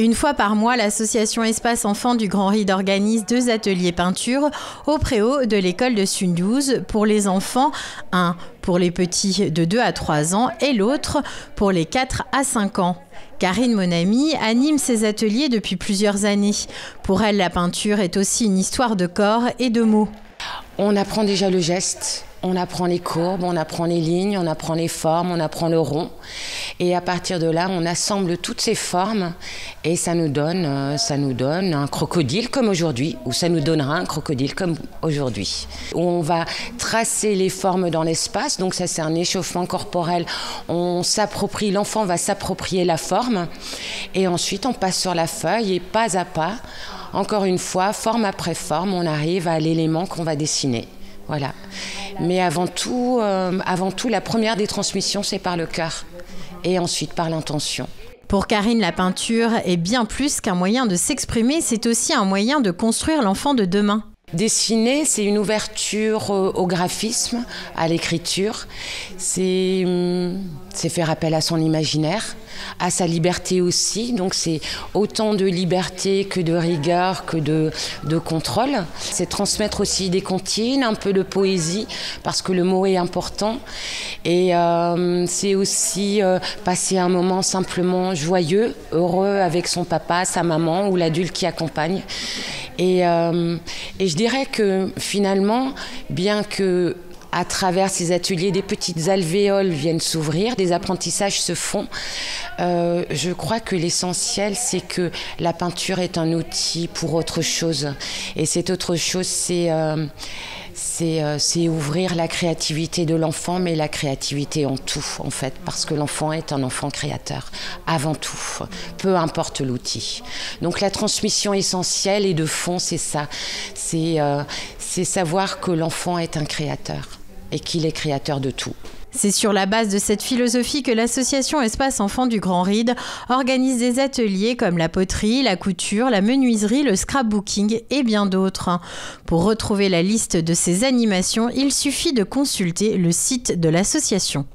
Une fois par mois, l'association Espace Enfants du Grand Ried organise 2 ateliers peinture au préau de l'école de Sundouze pour les enfants, un pour les petits de 2 à 3 ans et l'autre pour les 4 à 5 ans. Karine Monami anime ces ateliers depuis plusieurs années. Pour elle, la peinture est aussi une histoire de corps et de mots. On apprend déjà le geste, on apprend les courbes, on apprend les lignes, on apprend les formes, on apprend le rond. Et à partir de là, on assemble toutes ces formes et ça nous donne un crocodile comme aujourd'hui, ou ça nous donnera un crocodile comme aujourd'hui. On va tracer les formes dans l'espace, donc ça c'est un échauffement corporel. L'enfant va s'approprier la forme et ensuite on passe sur la feuille et pas à pas, encore une fois, forme après forme, on arrive à l'élément qu'on va dessiner. Voilà. Mais avant tout, la première des transmissions, c'est par le cœur et ensuite par l'intention. Pour Karine, la peinture est bien plus qu'un moyen de s'exprimer, c'est aussi un moyen de construire l'enfant de demain. Dessiner, c'est une ouverture au graphisme, à l'écriture. C'est faire appel à son imaginaire, à sa liberté aussi. Donc c'est autant de liberté que de rigueur, que de contrôle. C'est transmettre aussi des comptines, un peu de poésie, parce que le mot est important. Et c'est aussi passer un moment simplement joyeux, heureux avec son papa, sa maman ou l'adulte qui accompagne. Et je dirais que finalement, bien que à travers ces ateliers, des petites alvéoles viennent s'ouvrir, des apprentissages se font, je crois que l'essentiel, c'est que la peinture est un outil pour autre chose. Et cette autre chose, c'est ouvrir la créativité de l'enfant, mais la créativité en tout, en fait, parce que l'enfant est un enfant créateur, avant tout, peu importe l'outil. Donc la transmission essentielle et de fond, c'est ça, c'est savoir que l'enfant est un créateur et qu'il est créateur de tout. C'est sur la base de cette philosophie que l'association Espace Enfants du Grand Ried organise des ateliers comme la poterie, la couture, la menuiserie, le scrapbooking et bien d'autres. Pour retrouver la liste de ces animations, il suffit de consulter le site de l'association.